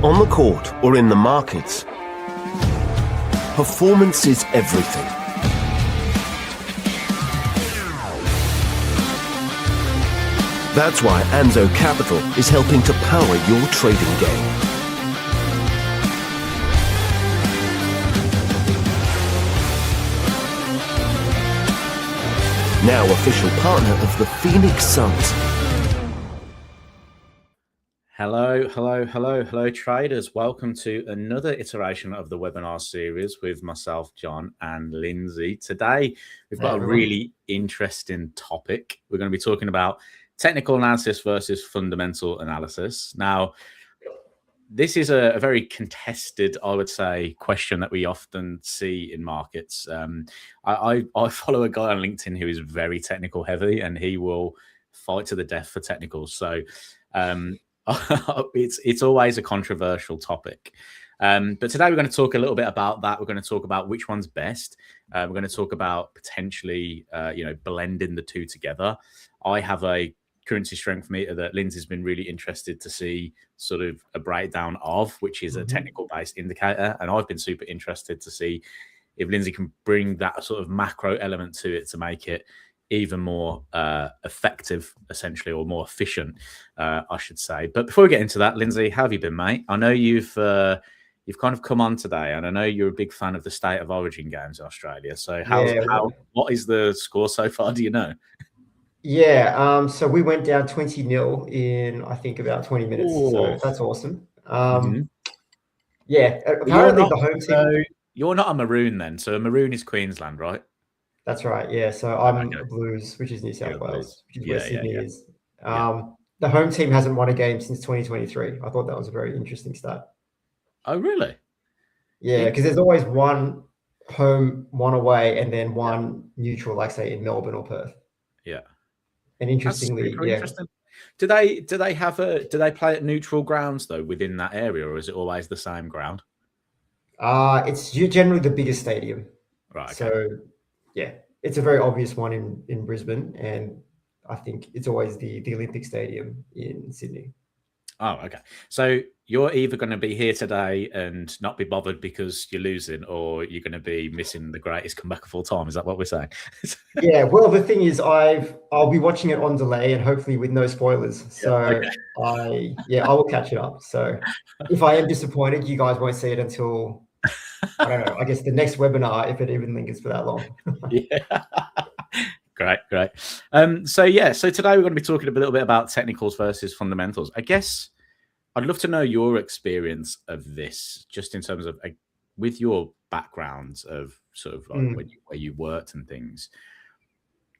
On the court or in the markets, performance is everything. That's why Anzo Capital is helping to power your trading game. Now official partner of the Phoenix Suns. Hello, traders. Welcome to another iteration of the webinar series with myself, Jon and Lynzy. Today, we've got a really interesting topic. We're going to be talking about technical analysis versus fundamental analysis. Now, this is a very contested, I would say, question that we often see in markets. I follow a guy on LinkedIn who is very technical heavy, and he will fight to the death for technicals. So it's always a controversial topic. But today we're going to talk a little bit about that. We're going to talk about which one's best. We're going to talk about potentially, blending the two together. I have a currency strength meter that Lynzy's been really interested to see sort of a breakdown of, which is a technical based indicator. And I've been super interested to see if Lynzy can bring that sort of macro element to it to make it even more effective, essentially, or more efficient, I should say. But before we get into that, Lynzy, how have you been, mate? I know you've kind of come on today, and I know you're a big fan of the State of Origin games in Australia. So what is the score so far? Do you know? Yeah, so we went down 20-0 in, I think, about 20 minutes. Ooh. So that's awesome. Yeah, apparently the home team... So you're not a Maroon then. So a Maroon is Queensland, right? That's right, yeah. So I'm a Blues, which is New South Wales, which is where Sydney is. The home team hasn't won a game since 2023. I thought that was a very interesting stat. Oh, really? Yeah, because there's always one home, one away, and then one neutral, like say in Melbourne or Perth. Yeah. And interestingly, interesting. Do they play at neutral grounds though within that area, or is it always the same ground? It's generally the biggest stadium. Right. Okay. So yeah, it's a very obvious one in Brisbane, and I think it's always the Olympic Stadium in Sydney. Oh, okay. So you're either going to be here today and not be bothered because you're losing, or you're going to be missing the greatest comeback of all time. Is that what we're saying? Yeah. Well, the thing is, I'll be watching it on delay and hopefully with no spoilers. So I will catch it up. So if I am disappointed, you guys won't see it until, I don't know, I guess the next webinar, if it even lingers for that long. Yeah. Great. So today we're going to be talking a little bit about technicals versus fundamentals. I guess I'd love to know your experience of this, just in terms of with your backgrounds of sort of like where you worked and things.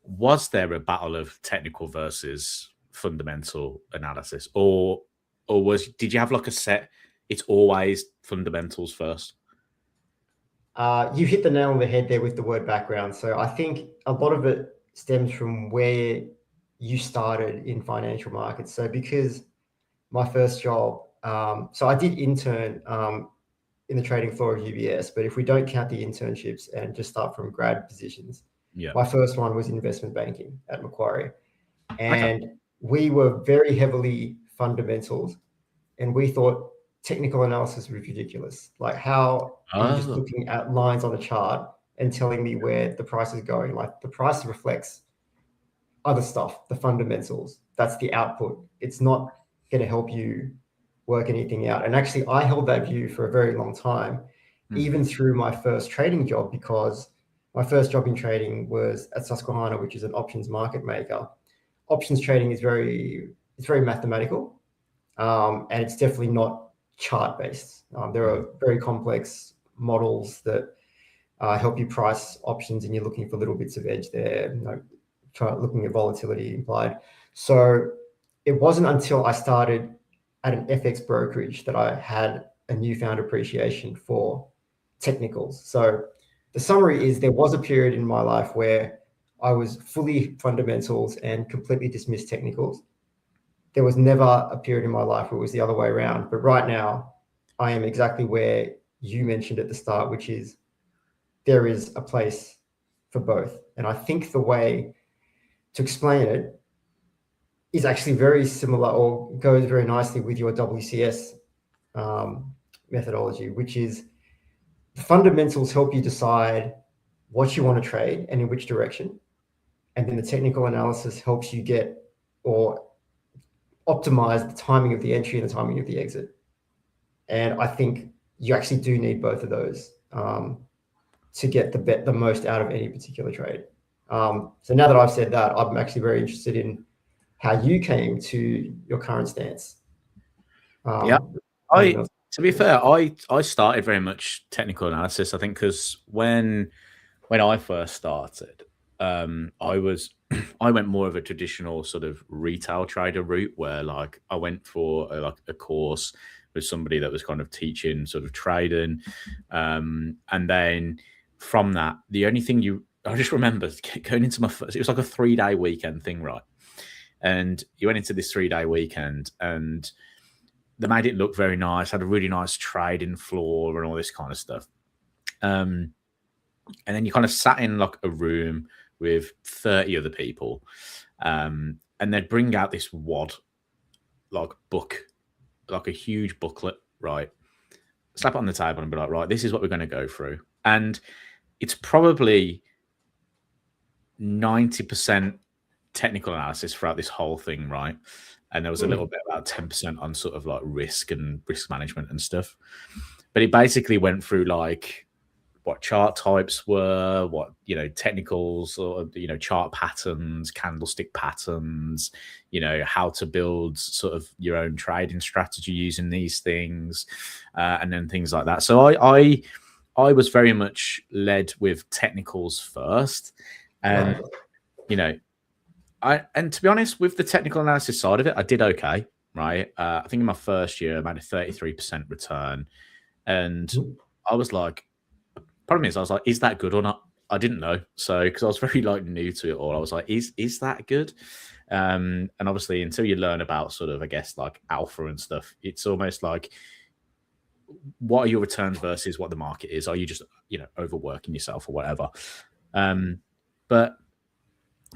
Was there a battle of technical versus fundamental analysis, or did you have like a set? It's always fundamentals first. You hit the nail on the head there with the word background. So I think a lot of it stems from where you started in financial markets. So because my first job, so I did intern in the trading floor of UBS, but if we don't count the internships and just start from grad positions, my first one was investment banking at Macquarie. And we were very heavily fundamentals, and we thought technical analysis was ridiculous. Like, how are you just looking at lines on a chart and telling me where the price is going? Like, the price reflects other stuff, the fundamentals. That's the output. It's not going to help you work anything out. And actually, I held that view for a very long time, even through my first trading job, because my first job in trading was at Susquehanna, which is an options market maker. Options trading is very mathematical, and it's definitely not chart-based. There are very complex models that help you price options, and you're looking for little bits of edge there, looking at volatility implied. So it wasn't until I started at an FX brokerage that I had a newfound appreciation for technicals. So the summary is, there was a period in my life where I was fully fundamentals and completely dismissed technicals. There was never a period in my life where it was the other way around. But right now, I am exactly where you mentioned at the start, which is there is a place for both. And I think the way to explain it is actually very similar, or goes very nicely with your WCS methodology, which is the fundamentals help you decide what you want to trade and in which direction. And then the technical analysis helps you get or optimize the timing of the entry and the timing of the exit. And I think you actually do need both of those to get the most out of any particular trade. So now that I've said that, I'm actually very interested in how you came to your current stance. Yeah, to be fair, I started very much technical analysis. I think because when I first started, I was I went more of a traditional sort of retail trader route where like I went for a course with somebody that was kind of teaching sort of trading, and then from that, the only thing I just remember going into my first, it was like a 3-day weekend thing, right? And you went into this 3-day weekend and they made it look very nice, had a really nice trading floor and all this kind of stuff. And then you kind of sat in like a room with 30 other people. And they'd bring out this wad, like book, like a huge booklet, right? Slap it on the table and be like, right, this is what we're going to go through. And it's probably 90% technical analysis throughout this whole thing, right? And there was a little bit about 10% on sort of like risk and risk management and stuff. But it basically went through like what chart types were, what, technicals or, chart patterns, candlestick patterns, how to build sort of your own trading strategy using these things, and then things like that. So I was very much led with technicals first. And, and to be honest, with the technical analysis side of it, I did okay, right? I think in my first year, I made a 33% return. And I was like, problem is, I was like, is that good or not? I didn't know. So, because I was very like new to it all, I was like, is that good? And obviously, until you learn about sort of, I guess, like alpha and stuff, it's almost like, what are your returns versus what the market is? Are you just, overworking yourself or whatever? But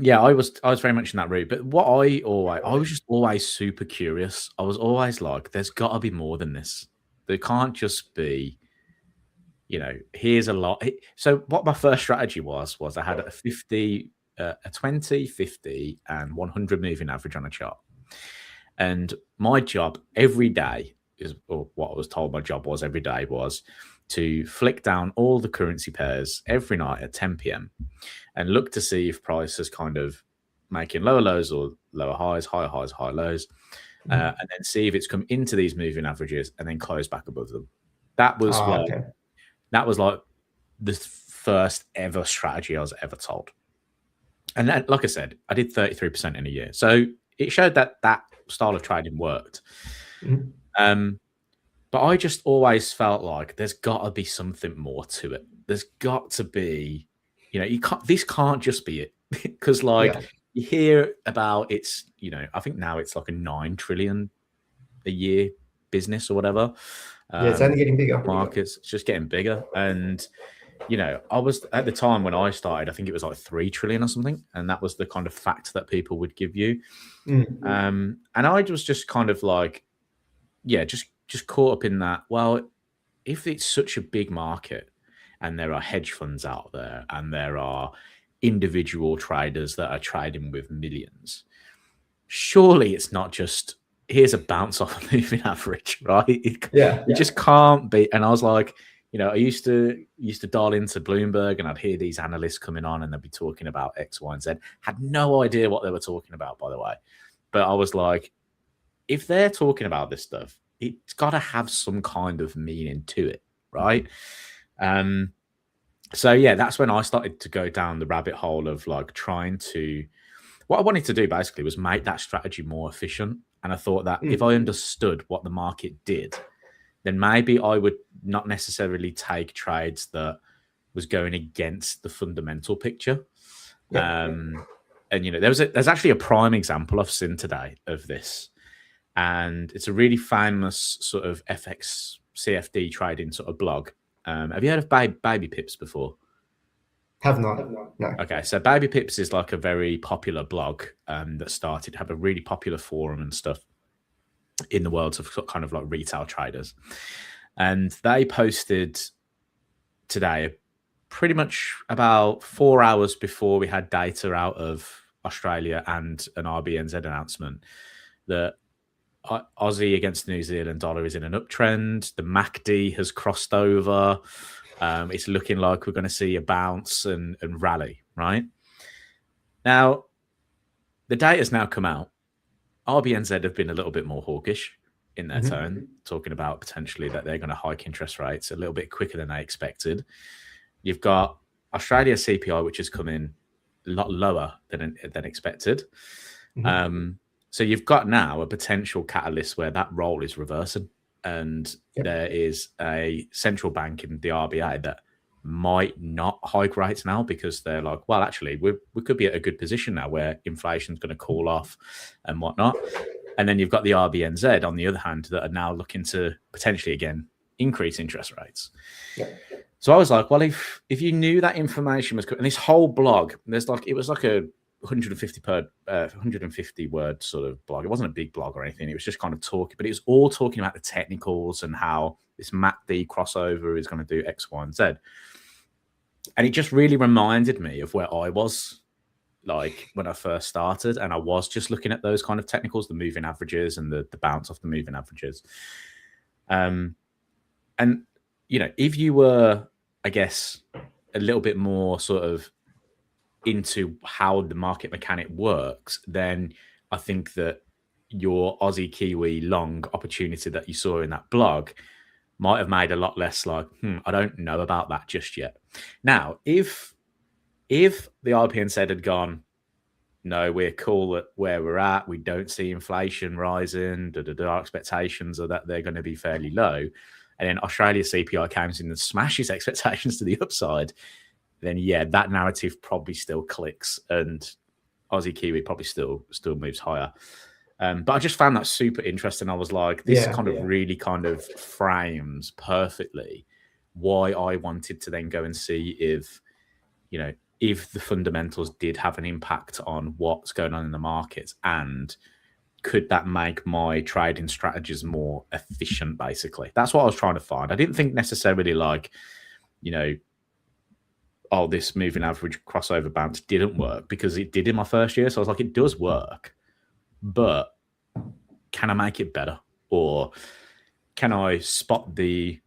yeah, I was very much in that route. But what I was just always super curious. I was always like, there's got to be more than this. There can't just be, here's a lot. So what my first strategy was I had a 50, a 20, 50, and 100 moving average on a chart. And my job every day or what I was told my job was every day, was to flick down all the currency pairs every night at 10 p.m. and look to see if price is kind of making lower lows or lower highs, higher highs, higher lows, and then see if it's come into these moving averages and then close back above them. That was that was like the first ever strategy I was ever told. And then, like I said, I did 33% in a year. So it showed that that style of trading worked. But I just always felt like there's got to be something more to it. There's got to be, this can't just be it. Because you hear about it's, I think now it's like a 9 trillion a year business or whatever. It's only getting bigger. Markets, it's just getting bigger. And, I was at the time when I started, I think it was like 3 trillion or something. And that was the kind of fact that people would give you. And I was just kind of like, just caught up in that. Well, if it's such a big market and there are hedge funds out there and there are individual traders that are trading with millions, surely it's not just here's a bounce off a moving average, right? You just can't be. And I was like, I used to dial into Bloomberg and I'd hear these analysts coming on and they'd be talking about X, Y, and Z. Had no idea what they were talking about, by the way. But I was like, if they're talking about this stuff, it's got to have some kind of meaning to it, right? So yeah, that's when I started to go down the rabbit hole of like trying to. What I wanted to do basically was make that strategy more efficient, and I thought that if I understood what the market did, then maybe I would not necessarily take trades that was going against the fundamental picture. And there's actually a prime example I've seen today of this. And it's a really famous sort of FX CFD trading sort of blog. Have you heard of Baby Pips before? Have not. No. Okay, so Baby Pips is like a very popular blog that started, have a really popular forum and stuff. in the world of kind of like retail traders. And they posted today, pretty much about 4 hours before we had data out of Australia and an RBNZ announcement, that Aussie against the New Zealand dollar is in an uptrend. The MACD has crossed over. It's looking like we're going to see a bounce and rally, right? Now, the data's now come out. RBNZ have been a little bit more hawkish in their tone, talking about potentially that they're going to hike interest rates a little bit quicker than they expected. You've got Australia CPI, which has come in a lot lower than expected. So you've got now a potential catalyst where that role is reversing, and there is a central bank in the RBA that might not hike rates now because they're like, well, actually, we could be at a good position now where inflation's going to cool off and whatnot. And then you've got the RBNZ, on the other hand, that are now looking to potentially, again, increase interest rates. So I was like, well, if you knew that information was, and this whole blog, it was like a 150 word sort of blog. It wasn't a big blog or anything. It was just kind of talking, but it was all talking about the technicals and how this MACD crossover is going to do X, Y, and Z. And it just really reminded me of where I was like when I first started, and I was just looking at those kind of technicals, the moving averages and the bounce off the moving averages. And you know, if you were, I guess, a little bit more sort of into how the market mechanic works, then I think that your Aussie Kiwi long opportunity that you saw in that blog might have made a lot less like, I don't know about that just yet. Now, if the RPN had gone, no, we're cool at where we're at, we don't see inflation rising, our expectations are that they're going to be fairly low, and then Australia CPI comes in and smashes expectations to the upside, then yeah, that narrative probably still clicks, and Aussie Kiwi probably still moves higher. But I just found that super interesting. I was like, this really kind of frames perfectly why I wanted to then go and see if, you know, if the fundamentals did have an impact on what's going on in the markets, and could that make my trading strategies more efficient, basically. That's what I was trying to find. I didn't think necessarily like, you know, oh, this moving average crossover bounce didn't work, because it did in my first year. So I was like, it does work, but can I make it better? Or can I spot the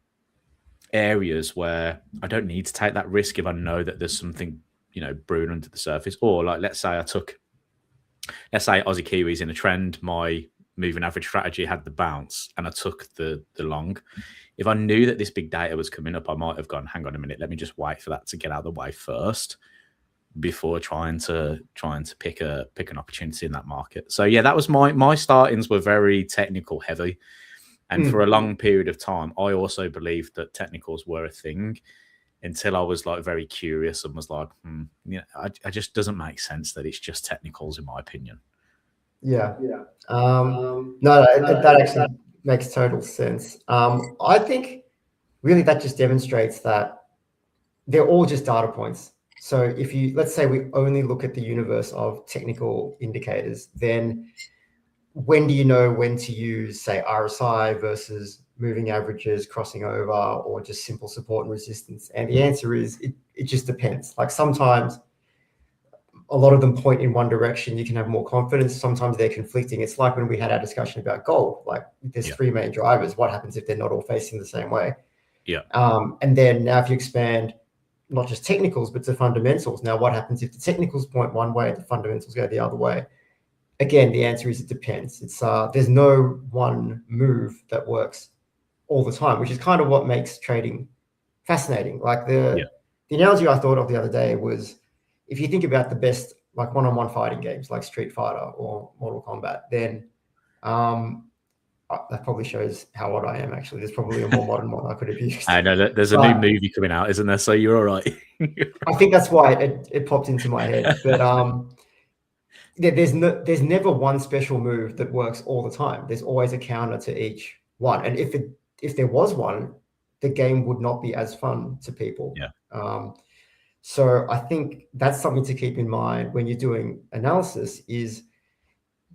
areas where I don't need to take that risk if I know that there's something, you know, brewing under the surface? Or like, let's say Aussie Kiwi's in a trend, my moving average strategy had the bounce, and I took the long. If I knew that this big data was coming up, I might have gone, hang on a minute, let me just wait for that to get out of the way first before trying to pick an opportunity in that market. So yeah, that was my startings were very technical heavy. And for a long period of time, I also believed that technicals were a thing, until I was like very curious and was like, you know, I just doesn't make sense that it's just technicals, in my opinion. No, that actually makes total sense. I think really that just demonstrates that they're all just data points. So if you, let's say we only look at the universe of technical indicators, then when do you know when to use, say, RSI versus moving averages crossing over, or just simple support and resistance? And the answer is it just depends. Like sometimes a lot of them point in one direction, you can have more confidence. Sometimes they're conflicting. It's like when we had our discussion about gold, like there's three main drivers. What happens if they're not all facing the same way? And then now if you expand not just technicals, but to fundamentals, now what happens if the technicals point one way and the fundamentals go the other way? Again, the answer is it depends. It's there's no one move that works all the time, which is kind of what makes trading fascinating. Like the analogy I thought of the other day was, if you think about the best like one-on-one fighting games like Street Fighter or Mortal Kombat, then that probably shows how old I am, actually. There's probably a more modern one I could have used. I know that there's a new movie coming out, isn't there? So you're all right. I think that's why it popped into my head. But there's never one special move that works all the time. There's always a counter to each one. And if there was one, the game would not be as fun to people. So I think that's something to keep in mind when you're doing analysis, is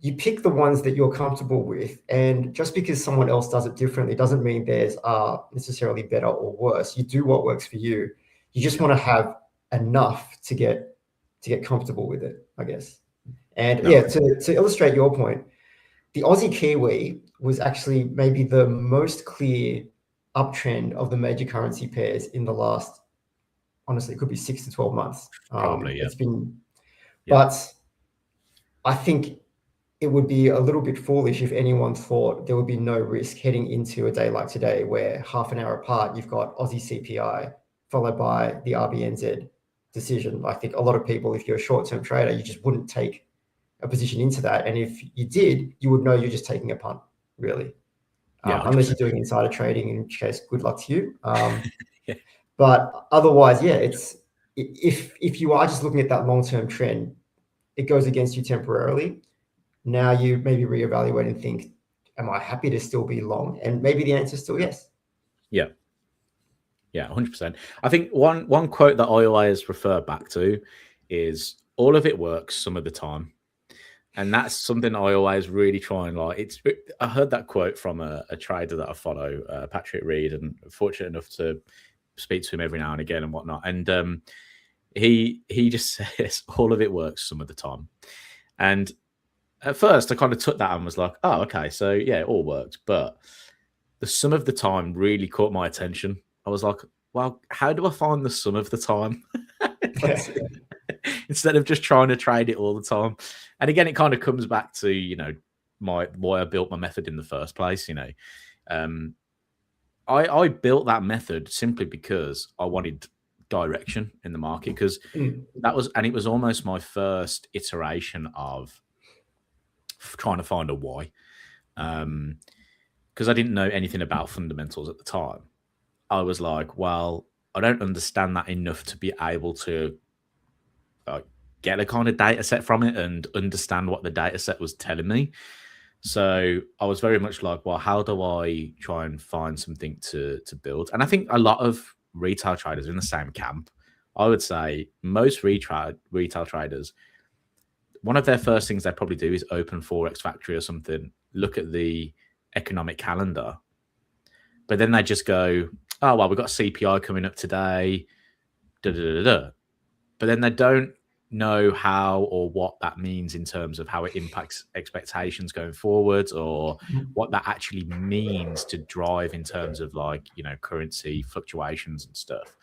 you pick the ones that you're comfortable with. And just because someone else does it differently doesn't mean theirs are necessarily better or worse. You do what works for you. You just want to have enough to get comfortable with it, I guess. And yeah, to illustrate your point, the Aussie Kiwi was actually maybe the most clear uptrend of the major currency pairs in the last, honestly, it could be 6 to 12 months. Probably, yeah. It's been, but I think it would be a little bit foolish if anyone thought there would be no risk heading into a day like today, where half an hour apart, you've got Aussie CPI followed by the RBNZ decision. I think a lot of people, if you're a short-term trader, you just wouldn't take a position into that. And if you did, you would know you're just taking a punt, really. Unless you're doing insider trading, in which case, good luck to you. Yeah. But otherwise, yeah, it's if you are just looking at that long-term trend, it goes against you temporarily. Now you maybe reevaluate and think, am I happy to still be long? And maybe the answer is still yes. Yeah. Yeah, 100%. I think one quote that I always refer back to is, all of it works some of the time. And that's something I always really try and like. I heard that quote from a trader that I follow, Patrick Reed, and fortunate enough to speak to him every now and again and whatnot. And he just says, all of it works some of the time. And at first I kind of took that and was like, oh, okay, so yeah, it all worked. But the sum of the time really caught my attention. I was like, well, how do I find the sum of the time? Instead of just trying to trade it all the time. And again, it kind of comes back to, you know, why I built my method in the first place. You know, I built that method simply because I wanted direction in the market, because it was almost my first iteration of trying to find a why. Because I didn't know anything about fundamentals at the time. I was like, well, I don't understand that enough to be able to get a kind of data set from it and understand what the data set was telling me. So I was very much like, well, how do I try and find something to build? And I think a lot of retail traders are in the same camp. I would say most retail traders, one of their first things they probably do is open Forex Factory or something, look at the economic calendar, but then they just go, oh, well, we've got CPI coming up today, But then they don't know how or what that means in terms of how it impacts expectations going forward, or what that actually means to drive in terms of, like, you know, currency fluctuations and stuff,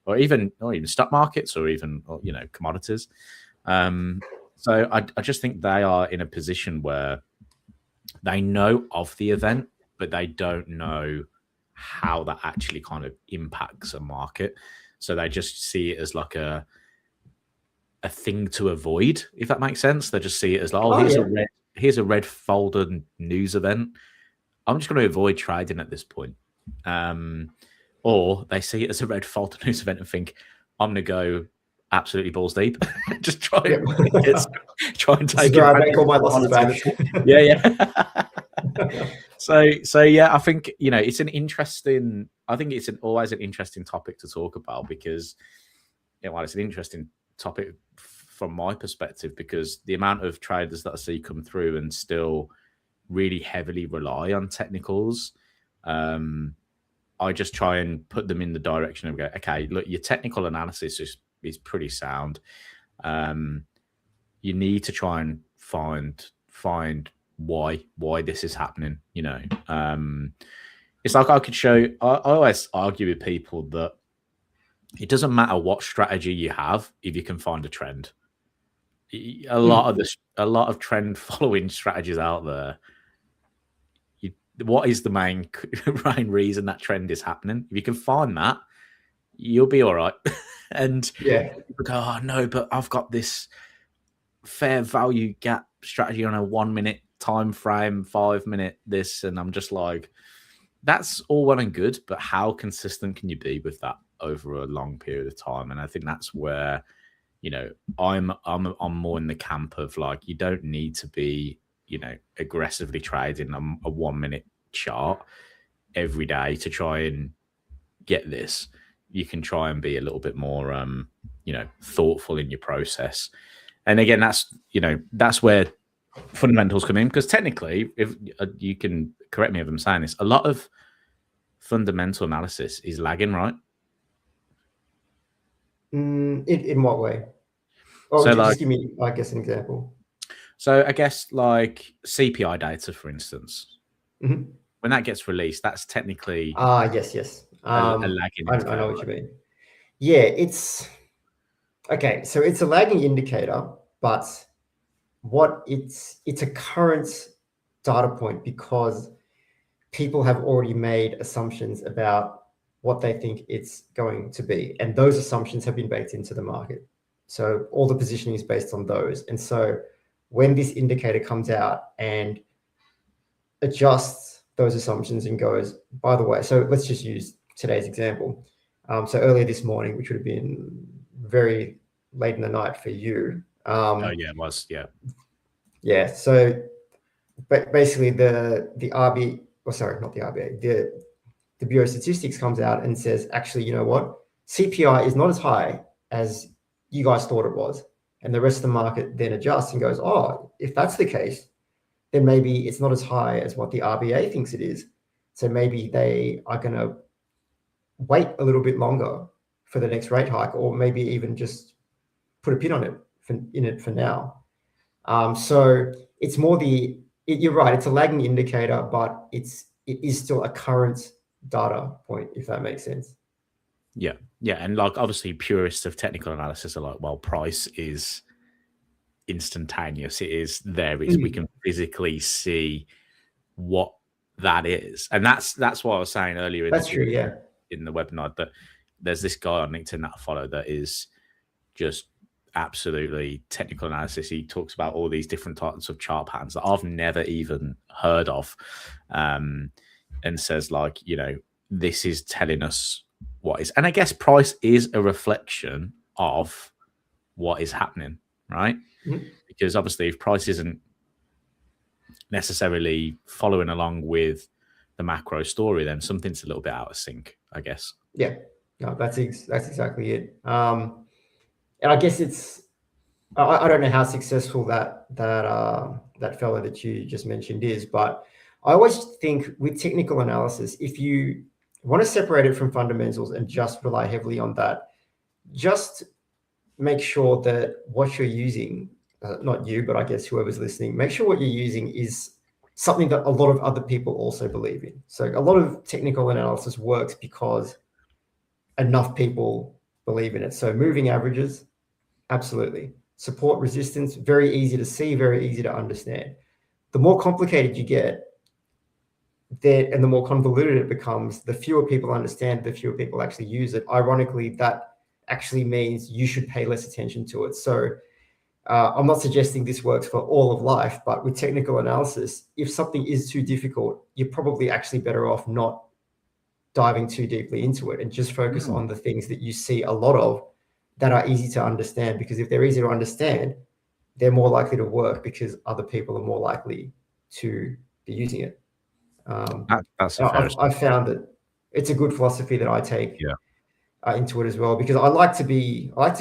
or even stock markets, or even, you know, commodities. So I just think they are in a position where they know of the event, but they don't know how that actually kind of impacts a market. So they just see it as like a thing to avoid, if that makes sense. They just see it as like, here's a red folder news event. I'm just going to avoid trading at this point. Or they see it as a red folder news event and think, I'm going to go absolutely balls deep. Just try and take it. Make all my losses back. Yeah. So yeah, I think, you know, it's always an interesting topic to talk about, because, you know, it's an interesting topic from my perspective, because the amount of traders that I see come through and still really heavily rely on technicals, I just try and put them in the direction of go, okay, look, your technical analysis is pretty sound. You need to try and find why this is happening. You know, it's like I always argue with people that it doesn't matter what strategy you have if you can find a trend. A lot of trend following strategies out there, what is the main reason that trend is happening? If you can find that, you'll be all right. And people go, oh no, but I've got this fair value gap strategy on a 1 minute time frame, 5 minute this, and I'm just like, that's all well and good, but how consistent can you be with that over a long period of time? And I think that's where, you know, I'm more in the camp of, like, you don't need to be, you know, aggressively trading a 1 minute chart every day to try and get this. You can try and be a little bit more, you know, thoughtful in your process. And again, that's where fundamentals come in, because technically, if you can correct me if I'm saying this, a lot of fundamental analysis is lagging, right? In what way? Oh, So, just give me, I guess, an example. So I guess like CPI data, for instance, Mm-hmm. when that gets released, that's technically Yes. a lagging indicator. I know what you mean. Yeah, it's okay. So it's a lagging indicator, but it's a current data point because people have already made assumptions about what they think it's going to be, and those assumptions have been baked into the market. So all the positioning is based on those, and so when this indicator comes out and adjusts those assumptions and goes, by the way, so let's just use today's example. So earlier this morning, which would have been very late in the night for you. Oh yeah, it was. Yeah. So, but basically, the RB, or sorry, not the RBA, the Bureau of Statistics comes out and says, actually, you know what, CPI is not as high as you guys thought it was, and the rest of the market then adjusts and goes, oh, if that's the case, then maybe it's not as high as what the RBA thinks it is. So maybe they are going to wait a little bit longer for the next rate hike, or maybe even just put a pin on it for now. So it's more you're right, it's a lagging indicator, but it is still a current data point, if that makes sense. Yeah. And like obviously purists of technical analysis are like, well, price is instantaneous. It is there. We can physically see what that is. And that's what I was saying earlier in the webinar, that there's this guy on LinkedIn that I follow that is just absolutely technical analysis. He talks about all these different types of chart patterns that I've never even heard of, and says like, this is telling us what is. And I guess price is a reflection of what is happening, right? Mm-hmm. Because obviously if price isn't necessarily following along with the macro story, then something's a little bit out of sync, I guess. Yeah, no, that's exactly it. And I guess I don't know how successful that fellow that you just mentioned is, but I always think with technical analysis, if you want to separate it from fundamentals and just rely heavily on that, just make sure that what you're using, not you, but I guess whoever's listening, make sure what you're using is something that a lot of other people also believe in. So a lot of technical analysis works because enough people believe in it. So moving averages, absolutely. Support, resistance, very easy to see, very easy to understand. The more complicated you get, and the more convoluted it becomes, the fewer people understand, the fewer people actually use it. Ironically, that actually means you should pay less attention to it. So I'm not suggesting this works for all of life, but with technical analysis, if something is too difficult, you're probably actually better off not diving too deeply into it and just focus on the things that you see a lot of that are easy to understand, because if they're easy to understand, they're more likely to work because other people are more likely to be using it. I've found that it's a good philosophy that I take into it as well, because I like to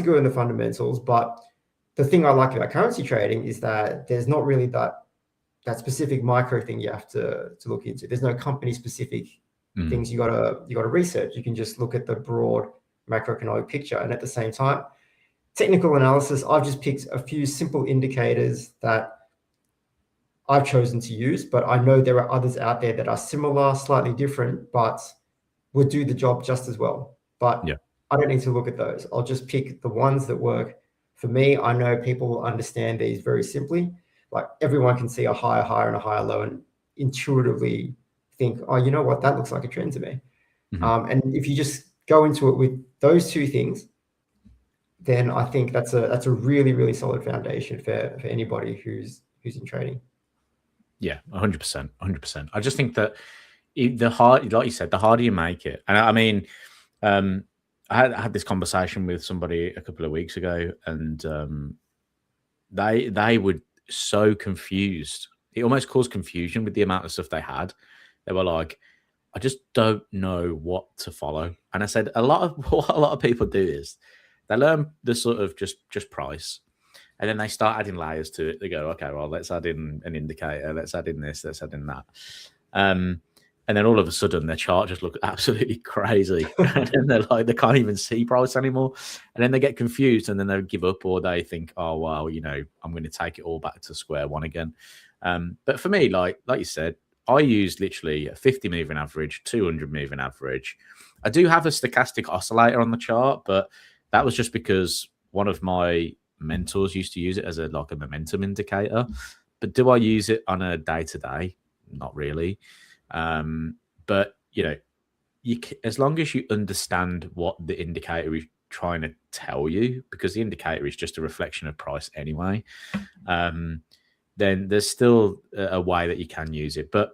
go in the fundamentals, but the thing I like about currency trading is that there's not really that specific micro thing you have to look into. There's no company specific things you gotta research. You can just look at the broad macroeconomic picture, and at the same time, technical analysis, I've just picked a few simple indicators that I've chosen to use, but I know there are others out there that are similar, slightly different, but would do the job just as well. But I don't need to look at those. I'll just pick the ones that work for me. I know people will understand these very simply. Like everyone can see a higher high and a higher low and intuitively think, oh, you know what, that looks like a trend to me. And if you just go into it with those two things, then I think that's a really, really solid foundation for anybody who's in trading. Yeah, 100%, 100%. I just think that like you said, the harder you make it, and I mean, I had this conversation with somebody a couple of weeks ago, and they were so confused. It almost caused confusion with the amount of stuff they had. They were like, I just don't know what to follow. And I said, what a lot of people do is they learn the sort of just price, And then they start adding layers to it. They go, okay, well, let's add in an indicator. Let's add in this. Let's add in that. And then all of a sudden, their chart just looks absolutely crazy. And then they're like, they can't even see price anymore. And then they get confused and then they give up, or they think, oh, well, I'm going to take it all back to square one again. But for me, like you said, I use literally a 50 moving average, 200 moving average. I do have a stochastic oscillator on the chart, but that was just because one of my mentors used to use it as a momentum indicator. But do I use it on a day-to-day? Not really. But as long as you understand what the indicator is trying to tell you, because the indicator is just a reflection of price anyway, then there's still a way that you can use it. But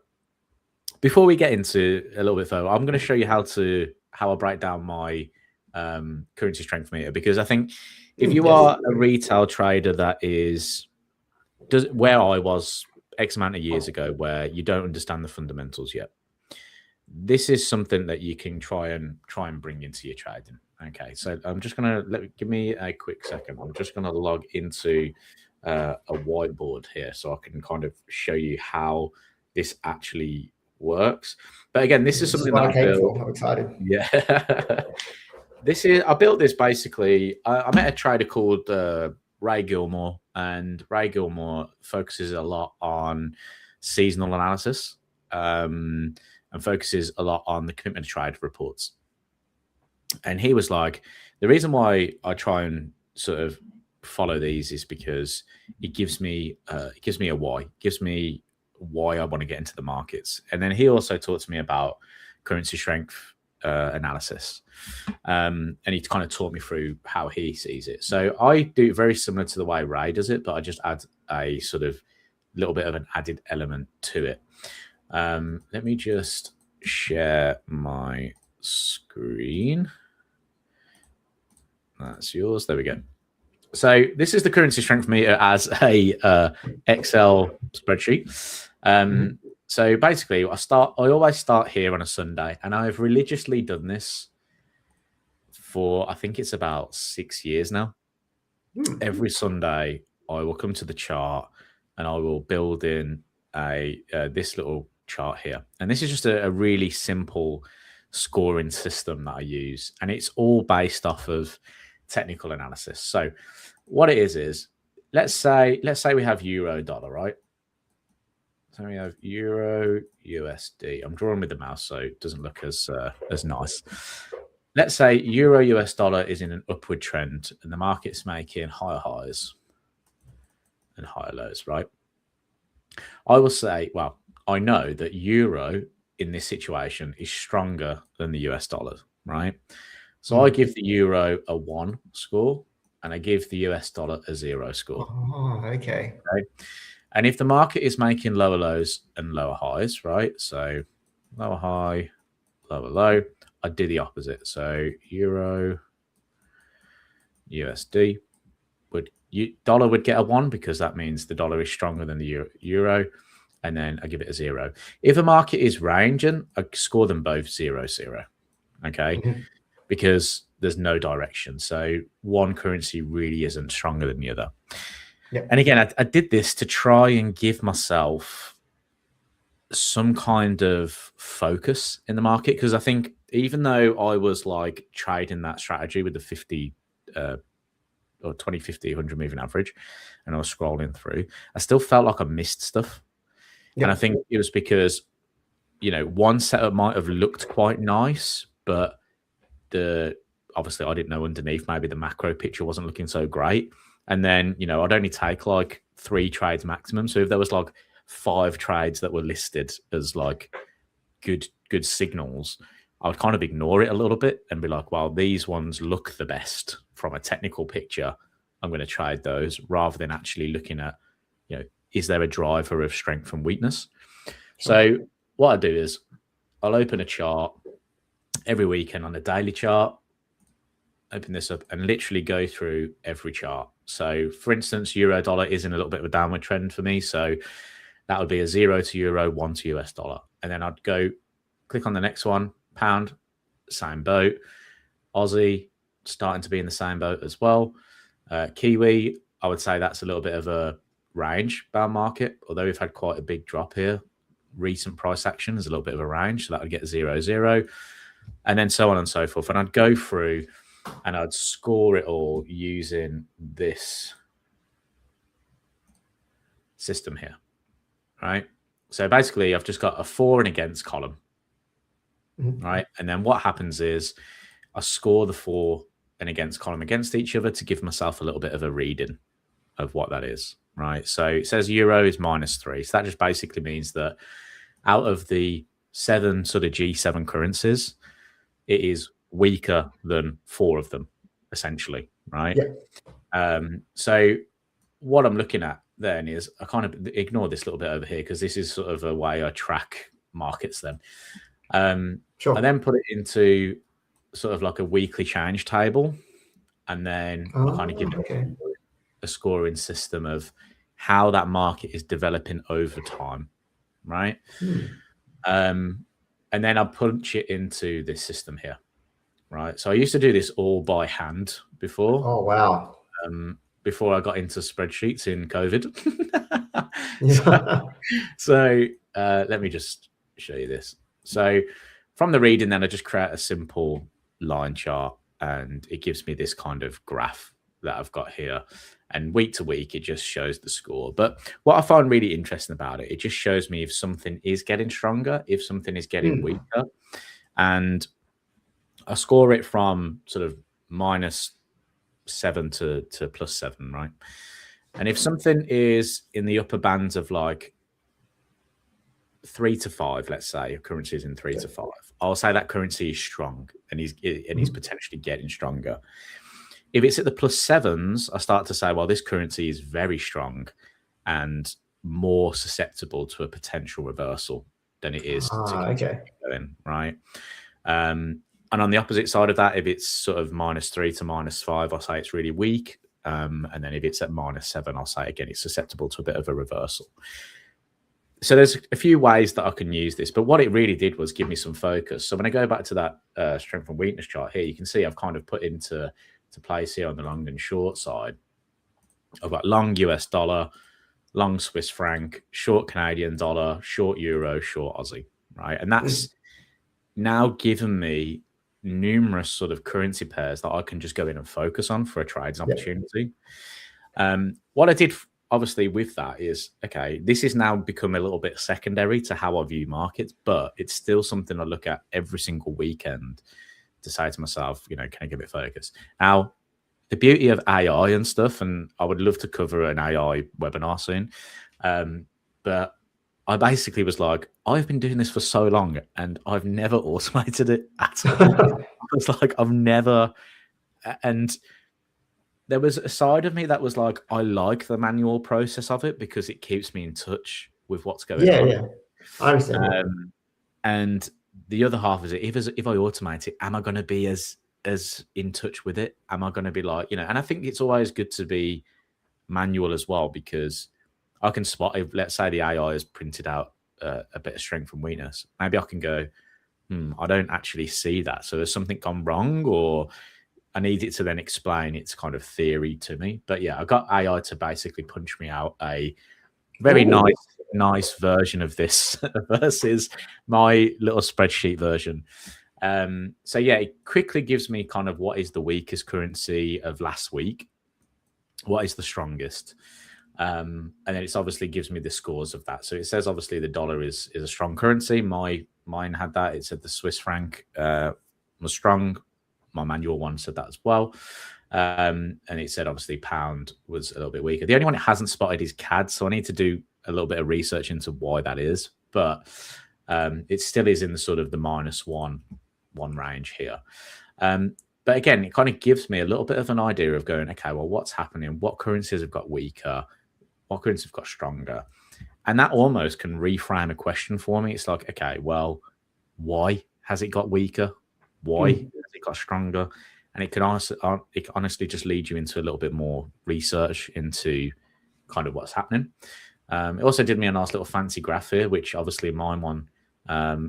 before we get into a little bit further, I'm going to show you how I break down my currency strength meter, because I think if you are a retail trader that does where I was X amount of years ago, where you don't understand the fundamentals yet, this is something that you can try and bring into your trading. Okay, so I'm just gonna give me a quick second. I'm just gonna log into a whiteboard here so I can kind of show you how this actually works. But again, this is something that I built. I'm excited. Yeah. I built this basically. I met a trader called Ray Gilmore, and Ray Gilmore focuses a lot on seasonal analysis and focuses a lot on the commitment to trade reports. And he was like, the reason why I try and sort of follow these is because it gives me a why, gives me why I want to get into the markets. And then he also talked to me about currency strength analysis, and he kind of taught me through how he sees it. So I do it very similar to the way Ray does it, but I just add a sort of little bit of an added element to it. Let me just share my screen. That's yours. There we go. So this is the currency strength meter as a Excel spreadsheet. So basically, I always start here on a Sunday, and I've religiously done this for, I think it's about 6 years now. Every Sunday, I will come to the chart and I will build in this little chart here. And this is just a really simple scoring system that I use, and it's all based off of technical analysis. So what it is let's say we have euro dollar, right? So we have euro USD. I'm drawing with the mouse, so it doesn't look as nice. Let's say euro US dollar is in an upward trend and the market's making higher highs and higher lows, right? I will say, well, I know that euro in this situation is stronger than the US dollar, right? So I give the euro a 1 score and I give the US dollar a 0 score. Oh, okay. And if the market is making lower lows and lower highs, right? So lower high, lower low, I do the opposite. So euro USD dollar would get a 1 because that means the dollar is stronger than the euro, and then I give it a 0. If a market is ranging, I score them both 0, 0. Okay, because there's no direction. So one currency really isn't stronger than the other. Yep. And again, I did this to try and give myself some kind of focus in the market, because I think even though I was like trading that strategy with the 50 or 20, 50, 100 moving average, and I was scrolling through, I still felt like I missed stuff. Yep. And I think it was because, one setup might have looked quite nice, but obviously I didn't know underneath, maybe the macro picture wasn't looking so great. And then, I'd only take like 3 trades maximum. So if there was like 5 trades that were listed as like good signals, I would kind of ignore it a little bit and be like, well, these ones look the best from a technical picture. I'm going to trade those, rather than actually looking at, is there a driver of strength and weakness? So what I do is I'll open a chart every weekend on a daily chart, open this up and literally go through every chart. So for instance, euro dollar is in a little bit of a downward trend for me. So that would be a 0 to euro, 1 to US dollar. And then I'd go click on the next one, pound, same boat. Aussie, starting to be in the same boat as well. Kiwi, I would say that's a little bit of a range bound market, although we've had quite a big drop here. Recent price action is a little bit of a range, so that would get 0, 0, and then so on and so forth. And I'd go through and I'd score it all using this system here, right? So basically, I've just got a for and against column, right? And then what happens is I score the for and against column against each other to give myself a little bit of a reading of what that is, right? So it says euro is -3. So that just basically means that out of the 7 sort of G7 currencies, it is weaker than 4 of them, essentially, right? Yeah. So what I'm looking at then is I kind of ignore this little bit over here because this is sort of a way I track markets then. Sure. I then put it into sort of like a weekly change table, and then I kind of give it a scoring system of how that market is developing over time, right? And then I punch it into this system here, right? So I used to do this all by hand before. Oh, wow. Before I got into spreadsheets in COVID. Yeah. So let me just show you this. So from the reading, then I just create a simple line chart, and it gives me this kind of graph that I've got here. And week to week, it just shows the score. But what I find really interesting about it, it just shows me if something is getting stronger, if something is getting weaker. And I score it from sort of -7 to +7, right? And if something is in the upper bands of like 3 to 5, let's say a currency is in 3 to 5, I'll say that currency is strong and he's potentially getting stronger. If it's at the +7s, I start to say, well, this currency is very strong and more susceptible to a potential reversal than it is to going, right? And on the opposite side of that, if it's sort of -3 to -5, I'll say it's really weak. And then if it's at -7, I'll say, again, it's susceptible to a bit of a reversal. So there's a few ways that I can use this, but what it really did was give me some focus. So when I go back to that strength and weakness chart here, you can see I've kind of put into place here on the long and short side. I've got long US dollar, long Swiss franc, short Canadian dollar, short euro, short Aussie, right? And that's now given me numerous sort of currency pairs that I can just go in and focus on for a trades opportunity. What I did obviously with that is, okay, this has now become a little bit secondary to how I view markets, but it's still something I look at every single weekend to say to myself, you know, can I give it focus? Now, the beauty of AI and stuff, and I would love to cover an AI webinar soon, but I basically was like, I've been doing this for so long and I've never automated it at all. I was like, I've never, and there was a side of me that was like, I like the manual process of it because it keeps me in touch with what's going on. Yeah, I understand. And the other half is it, if I automate it, am I going to be as in touch with it? Am I going to be like, you know, and I think it's always good to be manual as well, because I can spot if, let's say, the AI has printed out a bit of strength and weakness. Maybe I can go, I don't actually see that. So there's something gone wrong, or I need it to then explain its kind of theory to me. But yeah, I got AI to basically punch me out a very nice version of this versus my little spreadsheet version. So yeah, it quickly gives me kind of what is the weakest currency of last week, what is the strongest, and then it's obviously gives me the scores of that. So it says obviously the dollar is a strong currency. Mine had that. It said the Swiss franc was strong. My manual one said that as well. And it said obviously pound was a little bit weaker. The only one it hasn't spotted is CAD, so I need to do a little bit of research into why that is. But it still is in the sort of the -1 range here. But again, it kind of gives me a little bit of an idea of going, okay, well, what's happening? What currencies have got weaker? What currencies have got stronger? And that almost can reframe a question for me. It's like, okay, well, why has it got weaker? Why has it got stronger? And it can honestly just lead you into a little bit more research into kind of what's happening. It also did me a nice little fancy graph here, which obviously mine one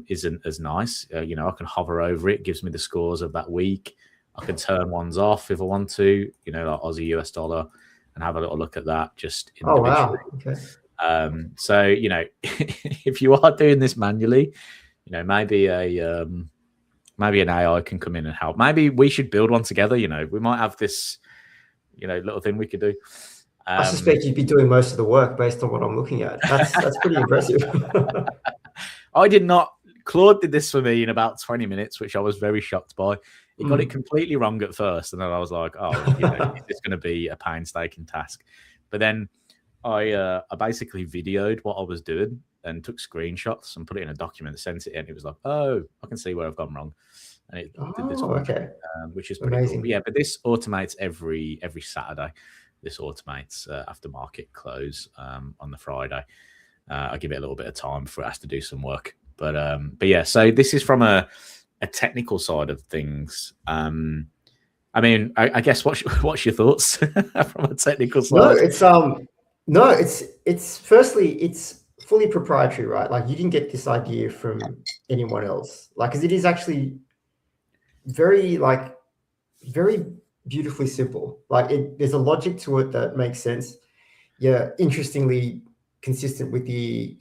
isn't as nice. You know, I can hover over it, gives me the scores of that week. I can turn ones off if I want to, you know, like Aussie US dollar. and have a little look at that just Oh, individually. wow. Okay. So, you know, if you are doing this manually, you know, maybe maybe an AI can come in and help. Maybe we should build one together. You know, we might have this, you know, little thing we could do. I suspect you'd be doing most of the work based on what I'm looking at. That's pretty impressive. I did not. Claude did this for me in about 20 minutes, which I was very shocked by. He got it completely wrong at first, and then I was like, "Oh, you know, is this going to be a painstaking task?" But then I basically videoed what I was doing and took screenshots and put it in a document, sent it in. It was like, "Oh, I can see where I've gone wrong," and it did this for me, okay. which is pretty cool. But yeah, but this automates every Saturday. This automates after market close on the Friday. I give it a little bit of time before it has to do some work. But yeah, so this is from a technical side of things. I mean, I guess what's your thoughts from a technical side? No, it's firstly, it's fully proprietary, right? Like, you didn't get this idea from anyone else. Like, because it is actually very beautifully simple. Like, there's a logic to it that makes sense. Yeah, interestingly consistent with the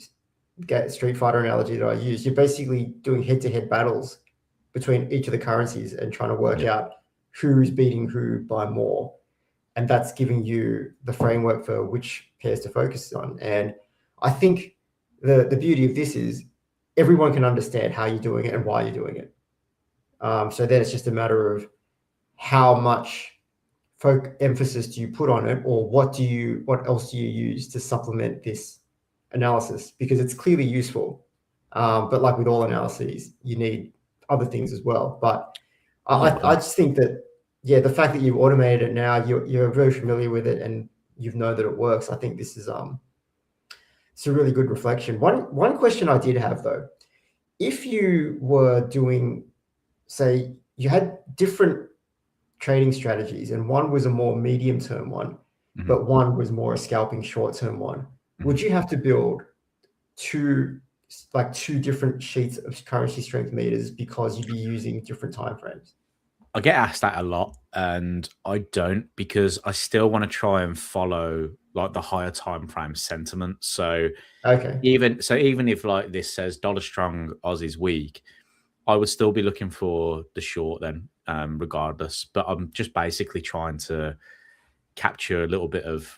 Street Fighter analogy that I use. You're basically doing head-to-head battles between each of the currencies and trying to work out who's beating who by more. And that's giving you the framework for which pairs to focus on. And I think the beauty of this is everyone can understand how you're doing it and why you're doing it. So then it's just a matter of how much emphasis do you put on it, or what else do you use to supplement this analysis, because it's clearly useful. But like with all analyses, you need other things as well. But I just think that, yeah, the fact that you've automated it now, you're very familiar with it and you've known that it works. I think this is it's a really good reflection. One question I did have though, if you were doing, say, you had different trading strategies and one was a more medium term one, but one was more a scalping short term one, would you have to build two different sheets of currency strength meters because you'd be using different time frames? I get asked that a lot, and I don't, because I still want to try and follow like the higher time frame sentiment. So Okay. even if like this says dollar strong, Aussie's weak, I would still be looking for the short then, regardless. But I'm just basically trying to capture a little bit of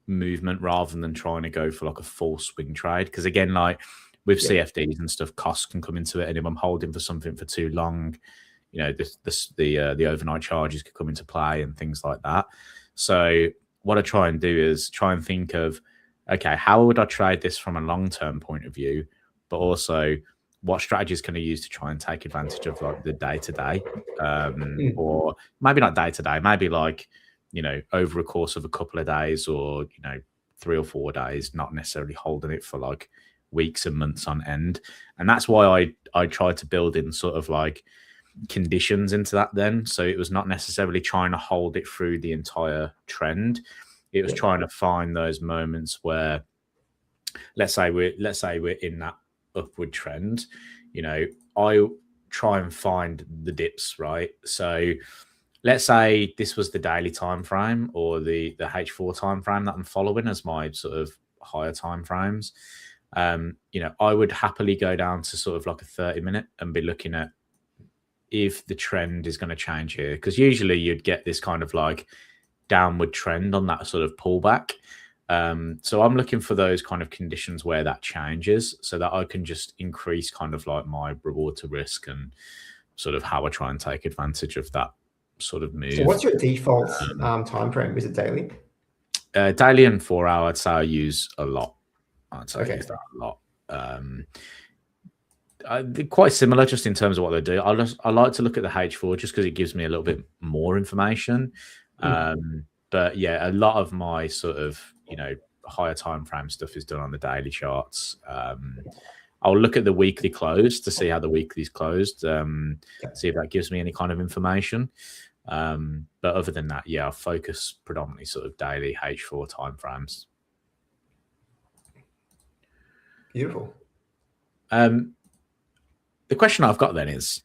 movement rather than trying to go for like a full swing trade. Because again, like with CFDs and stuff, costs can come into it, and if I'm holding for something for too long, you know, the overnight charges could come into play and things like that. So what I try and do is try and think of, okay, how would I trade this from a long-term point of view, but also what strategies can I use to try and take advantage of like the day-to-day, or maybe not day-to-day, maybe like, you know, over a course of a couple of days, or, you know, 3 or 4 days, not necessarily holding it for like weeks and months on end. And that's why I tried to build in sort of like conditions into that then. So it was not necessarily trying to hold it through the entire trend. It was trying to find those moments where, let's say we're in that upward trend, you know, I try and find the dips, right? So let's say this was the daily time frame or the H4 time frame that I'm following as my sort of higher time frames. You know, I would happily go down to sort of like a 30-minute and be looking at if the trend is going to change here, because usually you'd get this kind of like downward trend on that sort of pullback. So I'm looking for those kind of conditions where that changes, so that I can just increase kind of like my reward to risk and sort of how I try and take advantage of that sort of move. So what's your default time frame? Is it daily? Daily and 4 hour, I'd say I use a lot. I'd say I use that a lot. They're quite similar just in terms of what they do. I like to look at the H4 just because it gives me a little bit more information. But yeah, a lot of my sort of, you know, higher time frame stuff is done on the daily charts. I'll look at the weekly close to see how the weekly's closed, see if that gives me any kind of information. But other than that, yeah, I focus predominantly sort of daily H4 time frames. Beautiful. The question I've got then is,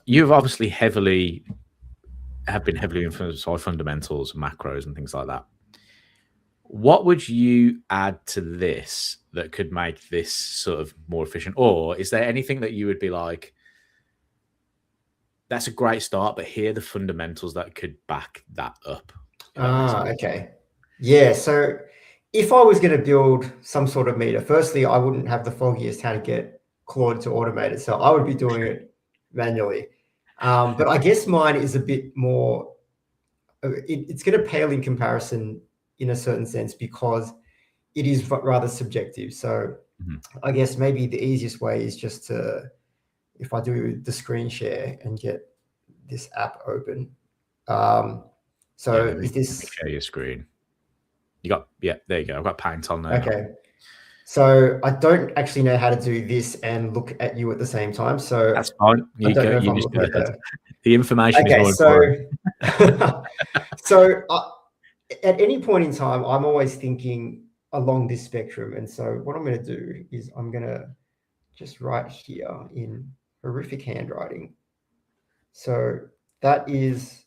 you've obviously heavily have been heavily influenced by fundamentals, macros, and things like that. What would you add to this that could make this sort of more efficient? Or is there anything that you would be like, that's a great start, but here are the fundamentals that could back that up? Okay. Yeah. So if I was going to build some sort of meter, firstly, I wouldn't have the foggiest how to get Claude to automate it. So I would be doing it manually. But I guess mine is a bit more, it's going to pale in comparison in a certain sense because it is rather subjective. So I guess maybe the easiest way is just to, if I do the screen share and get this app open. So is this... share your screen? You got, yeah, there you go. I've got Paint on there. Okay. So I don't actually know how to do this and look at you at the same time. So that's fine. I don't know if I'm looking at the information okay, is more important. So at any point in time, I'm always thinking along this spectrum. And so what I'm going to do is I'm going to just write here in horrific handwriting. So that is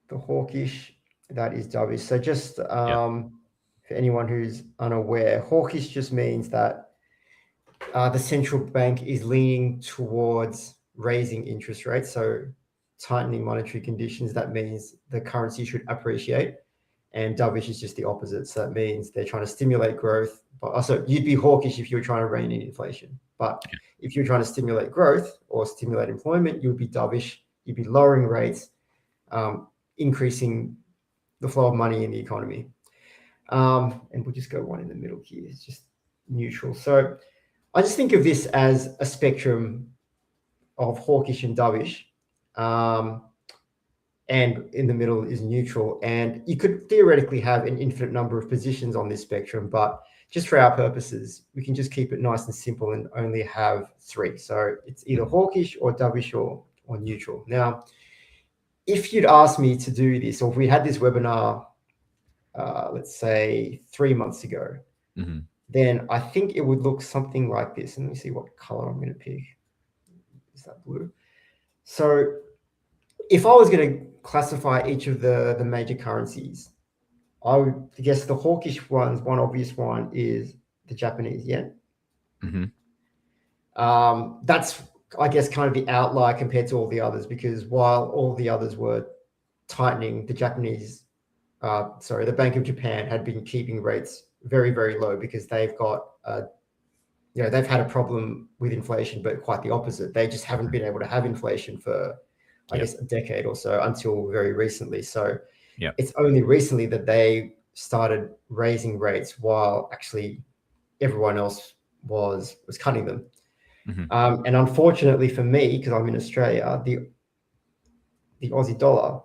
the hawkish, that is dovish. So just for anyone who's unaware, hawkish just means that the central bank is leaning towards raising interest rates. So tightening monetary conditions, that means the currency should appreciate. And dovish is just the opposite. So that means they're trying to stimulate growth. But also you'd be hawkish if you were trying to rein in inflation. But if you're trying to stimulate growth or stimulate employment, you would be dovish. You'd be lowering rates, increasing the flow of money in the economy. And we'll just go one in the middle here. It's just neutral. So I just think of this as a spectrum of hawkish and dovish. And in the middle is neutral. And you could theoretically have an infinite number of positions on this spectrum, but just for our purposes, we can just keep it nice and simple and only have 3. So it's either hawkish or dovish or neutral. Now, if you'd asked me to do this, or if we had this webinar, let's say 3 months ago, then I think it would look something like this. And let me see what color I'm going to pick. Is that blue? So if I was going to classify each of the major currencies, I would guess the hawkish ones, one obvious one is the Japanese yen. That's, I guess, kind of the outlier compared to all the others, because while all the others were tightening, the the Bank of Japan had been keeping rates very, very low because they've got, they've had a problem with inflation, but quite the opposite. They just haven't been able to have inflation for, I guess, a decade or so until very recently. So it's only recently that they started raising rates while actually everyone else was cutting them. And unfortunately for me, because I'm in Australia, the Aussie dollar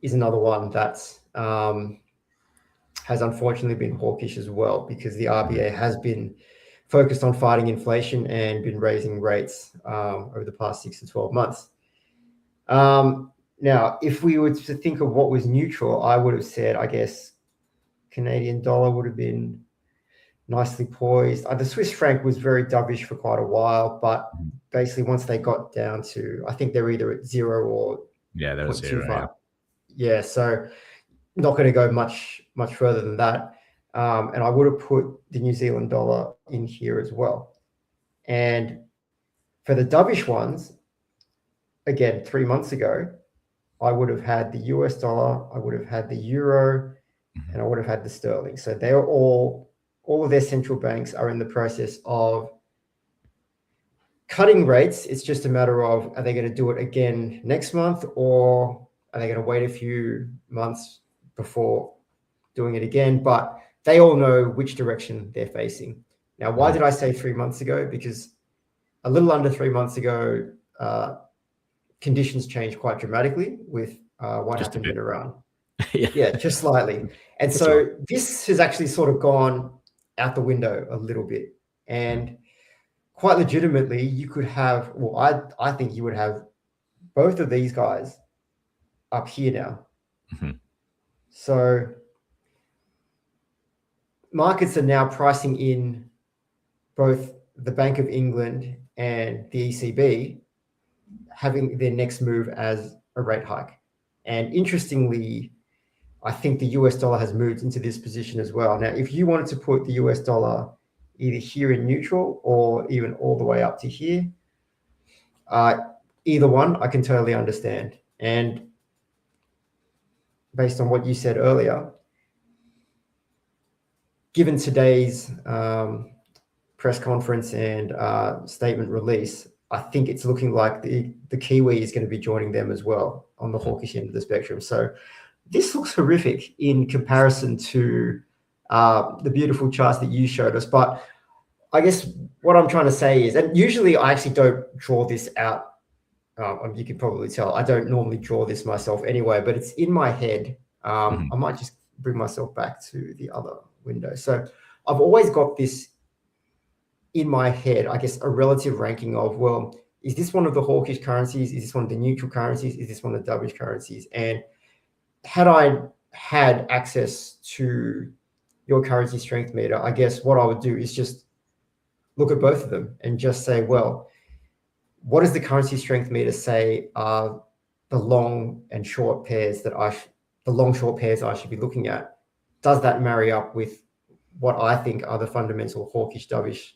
is another one that's has unfortunately been hawkish as well, because the RBA has been focused on fighting inflation and been raising rates over the past 6 to 12 months. Now, if we were to think of what was neutral, I would have said, I guess, Canadian dollar would have been nicely poised. The Swiss franc was very dovish for quite a while, but basically once they got down to, I think they're either at 0 or they're at 0. Yeah, so not going to go much further than that. And I would have put the New Zealand dollar in here as well. And for the dovish ones, again, 3 months ago, I would have had the US dollar, I would have had the euro, and I would have had the sterling. So they are all of their central banks are in the process of cutting rates. It's just a matter of, are they going to do it again next month, or are they going to wait a few months before doing it again? But they all know which direction they're facing. Now, why did I say 3 months ago? Because a little under 3 months ago, conditions changed quite dramatically with what happened in Iran. Just slightly. And so this has actually sort of gone out the window a little bit. And quite legitimately, you could have, I think you would have both of these guys up here now. So markets are now pricing in both the Bank of England and the ECB having their next move as a rate hike. And interestingly, I think the US dollar has moved into this position as well. Now, if you wanted to put the US dollar either here in neutral or even all the way up to here, either one, I can totally understand. And based on what you said earlier, given today's press conference and statement release, I think it's looking like the Kiwi is going to be joining them as well on the hawkish end of the spectrum. So this looks horrific in comparison to the beautiful charts that you showed us. But I guess what I'm trying to say is, and usually I actually don't draw this out. You can probably tell I don't normally draw this myself anyway, but it's in my head. I might just bring myself back to the other window. So I've always got this in my head, I guess, a relative ranking of, well, is this one of the hawkish currencies? Is this one of the neutral currencies? Is this one of the dovish currencies? And had I had access to your currency strength meter, I guess what I would do is just look at both of them and just say, well, what does the currency strength meter say are the long and short pairs that the long short pairs I should be looking at? Does that marry up with what I think are the fundamental hawkish dovish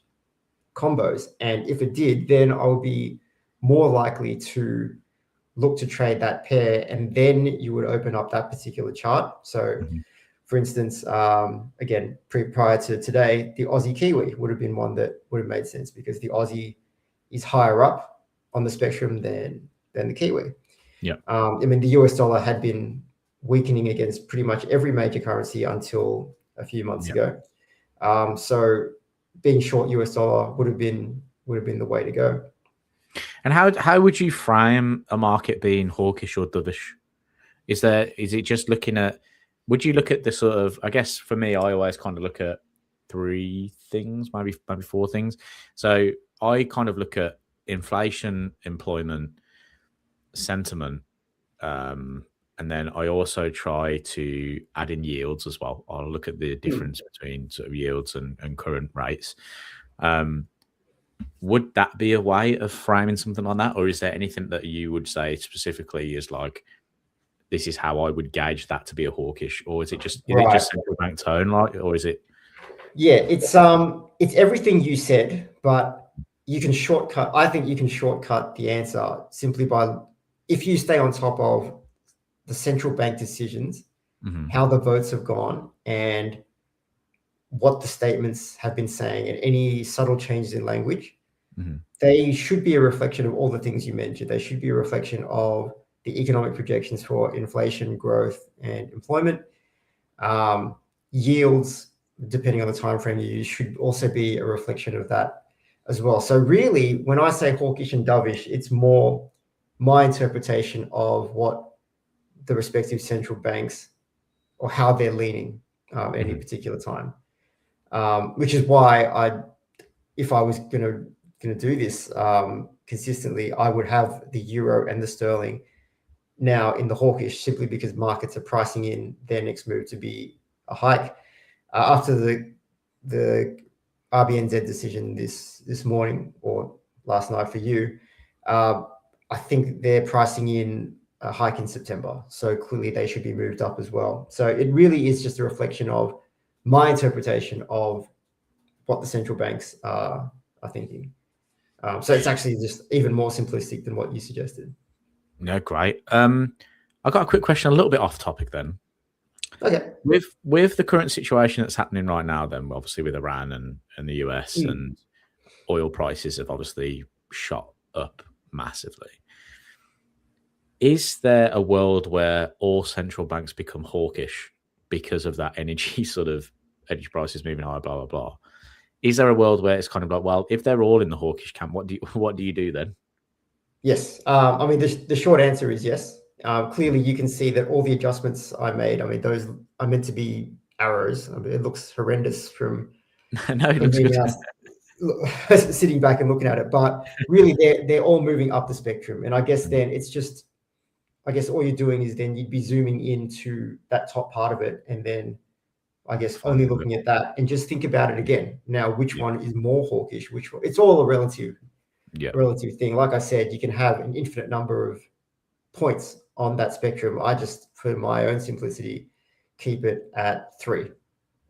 combos? And if it did, then I would be more likely to look to trade that pair, and then you would open up that particular chart. So for instance, again, prior to today, the Aussie Kiwi would have been one that would have made sense because the Aussie is higher up on the spectrum than the Kiwi. Yeah. I mean, the US dollar had been weakening against pretty much every major currency until a few months ago. So being short US dollar would have been the way to go. And how would you frame a market being hawkish or dovish? Is it just looking at, would you look at the sort of, I guess for me, I always kind of look at three things, maybe four things. So I kind of look at inflation, employment, sentiment, and then I also try to add in yields as well. I'll look at the difference between sort of yields and current rates. Would that be a way of framing something like that? Or is there anything that you would say specifically is like, this is how I would gauge that to be a hawkish? Or is it just, is it just central bank tone, like, or is it? Yeah, it's everything you said, but you can shortcut. I think you can shortcut the answer simply by, if you stay on top of the central bank decisions, how the votes have gone, and what the statements have been saying, and any subtle changes in language, they should be a reflection of all the things you mentioned. They should be a reflection of the economic projections for inflation, growth, and employment. Yields, depending on the time frame you use, should also be a reflection of that as well. So really, when I say hawkish and dovish, it's more my interpretation of what the respective central banks or how they're leaning at any particular time. Which is why if I was going to do this consistently, I would have the euro and the sterling now in the hawkish, simply because markets are pricing in their next move to be a hike. After the RBNZ decision this morning or last night for you, I think they're pricing in a hike in September. So clearly they should be moved up as well. So it really is just a reflection of my interpretation of what the central banks are thinking. So it's actually just even more simplistic than what you suggested. No, great. I've got a quick question, a little bit off topic then. Okay. With the current situation that's happening right now, then obviously with Iran and the US and oil prices have obviously shot up massively. Is there a world where all central banks become hawkish because of that energy energy prices moving higher, blah, blah, blah? Is there a world where it's kind of like, well, if they're all in the hawkish camp, what do you do then? Yes. I mean, the short answer is yes. Clearly, you can see that all the adjustments I made, I mean, those are meant to be arrows. I mean, it looks horrendous from no, it looks good. Sitting back and looking at it. But really, they're all moving up the spectrum. And I guess then it's just, I guess all you're doing is then you'd be zooming into that top part of it, and then I guess only looking at that and just think about it again. Now, which one is more hawkish? Which one? It's all a relative thing. Like I said, you can have an infinite number of points on that spectrum, I just, for my own simplicity, keep it at 3.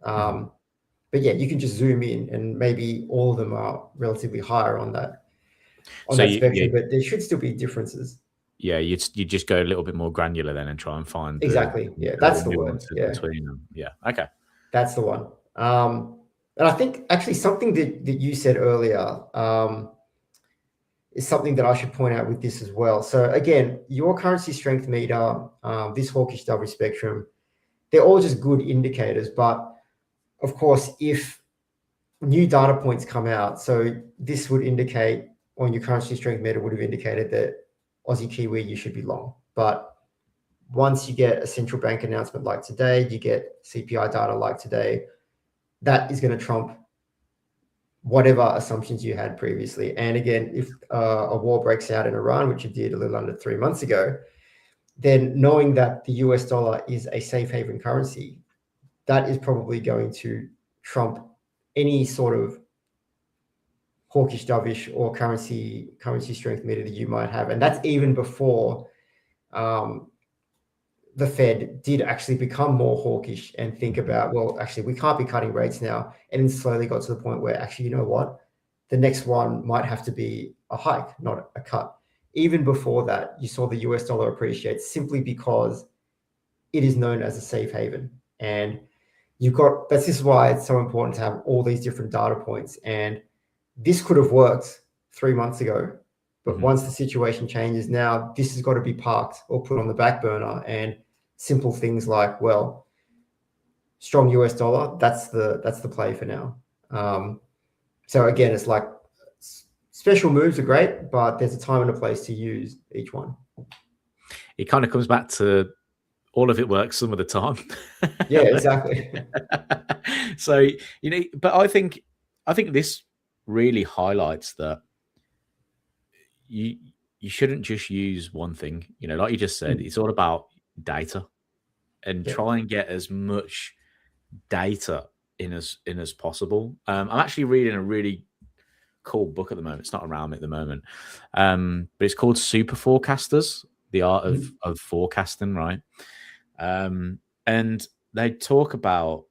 But yeah, you can just zoom in, and maybe all of them are relatively higher on that spectrum, but there should still be differences. Yeah, you just go a little bit more granular then and try and find Exactly. Yeah, the that's little the word. nuances Yeah, between them. Yeah, okay. that's the one. And I think actually something that you said earlier is something that I should point out with this as well. So again, your currency strength meter, this hawkish W spectrum, they're all just good indicators. But of course, if new data points come out, so this would indicate on your currency strength meter would have indicated that Aussie Kiwi, you should be long. But once you get a central bank announcement like today, you get CPI data like today, that is going to trump whatever assumptions you had previously. And again, if a war breaks out in Iran, which it did a little under 3 months ago, then knowing that the US dollar is a safe haven currency, that is probably going to trump any sort of hawkish, dovish, or currency strength meter that you might have. And that's even before the Fed did actually become more hawkish and think about, well, actually, we can't be cutting rates now. And then slowly got to the point where actually, you know what? The next one might have to be a hike, not a cut. Even before that, you saw the US dollar appreciate simply because it is known as a safe haven. And this is why it's so important to have all these different data points. And this could have worked 3 months ago. But once the situation changes now, this has got to be parked or put on the back burner. And simple things like, well, strong US dollar, that's the play for now. So again, it's like special moves are great, but there's a time and a place to use each one. It kind of comes back to all of it works some of the time. Yeah, exactly. So, but I think this really highlights that you shouldn't just use one thing. Like you just said, it's all about data, and try and get as much data in as possible. I'm actually reading a really cool book at the moment. It's not around me at the moment, but it's called Super Forecasters: The Art of Forecasting, right? And they talk about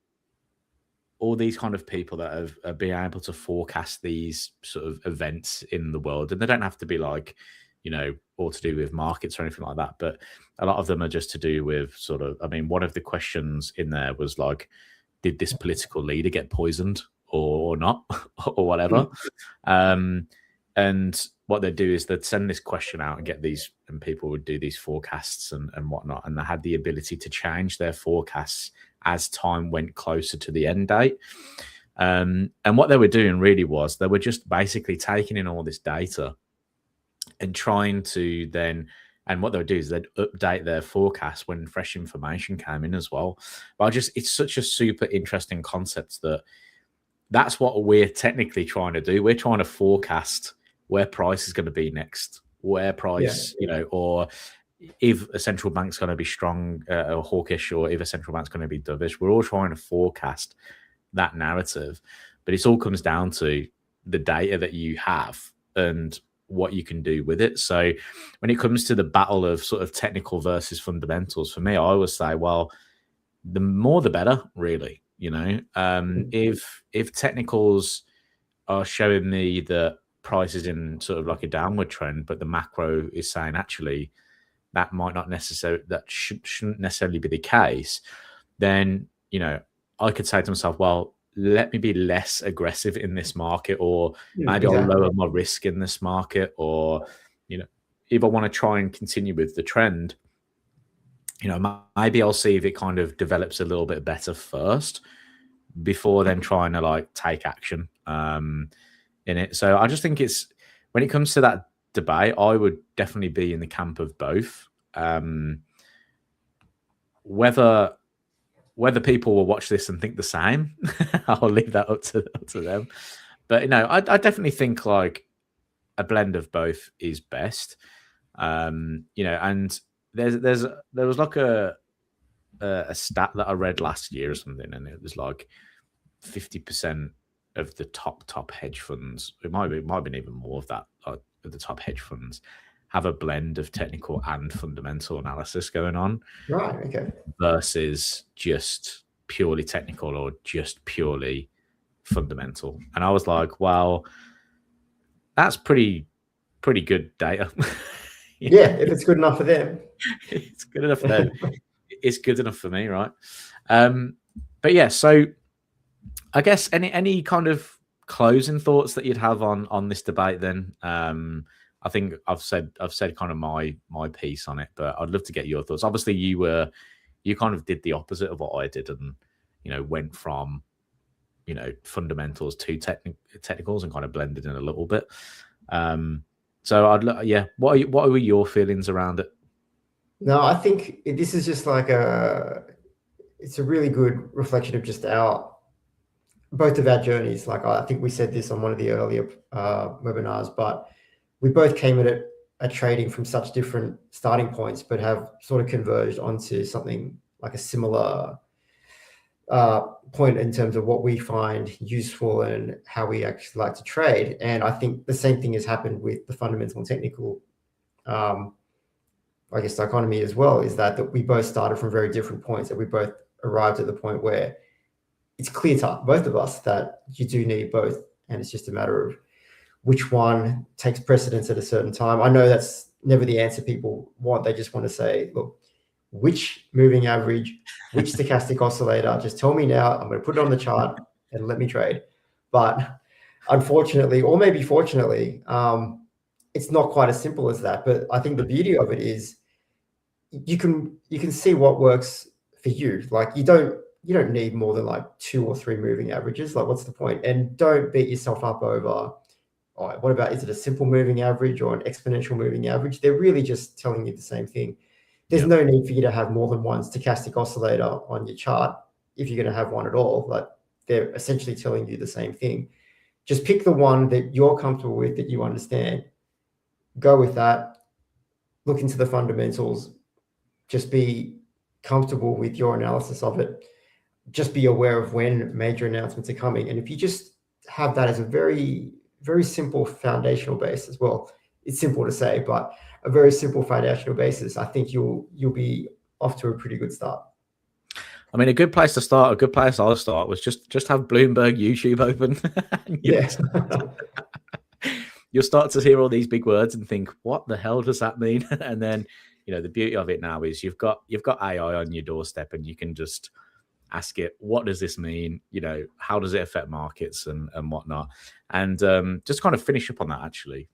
all these kind of people that have been able to forecast these sort of events in the world, and they don't have to be like, all to do with markets or anything like that, but a lot of them are just to do with sort of, one of the questions in there was like, did this political leader get poisoned or not or whatever? And what they'd do is they'd send this question out and get these, and people would do these forecasts and whatnot, and they had the ability to change their forecasts as time went closer to the end date. And what they were doing really was they were just basically taking in all this data and trying to then, and what they would do is they'd update their forecast when fresh information came in as well. But it's such a super interesting concept that's what we're technically trying to do. We're trying to forecast where price is going to be next, where price, or if a central bank's going to be strong or hawkish, or if a central bank's going to be dovish. We're all trying to forecast that narrative, but it all comes down to the data that you have and what you can do with it. So when it comes to the battle of sort of technical versus fundamentals, for me, I always say, well, the more the better, really. If technicals are showing me that price is in sort of like a downward trend, but the macro is saying actually that might not necessarily, shouldn't necessarily be the case, then I could say to myself, well, let me be less aggressive in this market, or maybe I'll lower my risk in this market, or if I want to try and continue with the trend, maybe I'll see if it kind of develops a little bit better first before then trying to like take action in it. So I just think when it comes to that debate, I would definitely be in the camp of both. Whether people will watch this and think the same, I'll leave that up to them. But I definitely think like a blend of both is best. And there was like a stat that I read last year or something, and it was like 50% of the top hedge funds. It might have been even more of that, like of the top hedge funds, have a blend of technical and fundamental analysis going on. Right. Okay. Versus just purely technical or just purely fundamental. And I was like, well, that's pretty good data. Yeah, if it's good enough for them. It's good enough for them. It's good enough for me, right? But yeah, so I guess any kind of closing thoughts that you'd have on this debate then? I think I've said kind of my piece on it, but I'd love to get your thoughts. Obviously, you kind of did the opposite of what I did, and went from fundamentals to technicals and kind of blended in a little bit. So what were your feelings around it? No, I think this is just like it's a really good reflection of just both of our journeys. Like I think we said this on one of the earlier webinars, but we both came at it trading from such different starting points, but have sort of converged onto something like a similar point in terms of what we find useful and how we actually like to trade. And I think the same thing has happened with the fundamental and technical, I guess, dichotomy as well, is that we both started from very different points, and we both arrived at the point where it's clear to both of us that you do need both. And it's just a matter of which one takes precedence at a certain time. I know that's never the answer people want. They just want to say, look, which moving average, which stochastic oscillator, just tell me now, I'm going to put it on the chart and let me trade. But unfortunately, or maybe fortunately, it's not quite as simple as that. But I think the beauty of it is you can see what works for you. Like you don't need more than like 2 or 3 moving averages. Like what's the point? And don't beat yourself up over, what about, is it a simple moving average or an exponential moving average? They're really just telling you the same thing. There's no need for you to have more than one stochastic oscillator on your chart if you're going to have one at all. Like they're essentially telling you the same thing. Just pick the one that you're comfortable with, that you understand. Go with that. Look into the fundamentals. Just be comfortable with your analysis of it. Just be aware of when major announcements are coming. And if you just have that as a very, very simple foundational basis, well, it's simple to say, but a very simple foundational basis, I think you'll be off to a pretty good start. I mean, a good place to start, a good place I'll start was just have Bloomberg YouTube open. Yes. You'll start to hear all these big words and think, what the hell does that mean? And then, the beauty of it now is you've got AI on your doorstep, and you can just ask it, what does this mean? How does it affect markets and whatnot? And just kind of finish up on that, actually.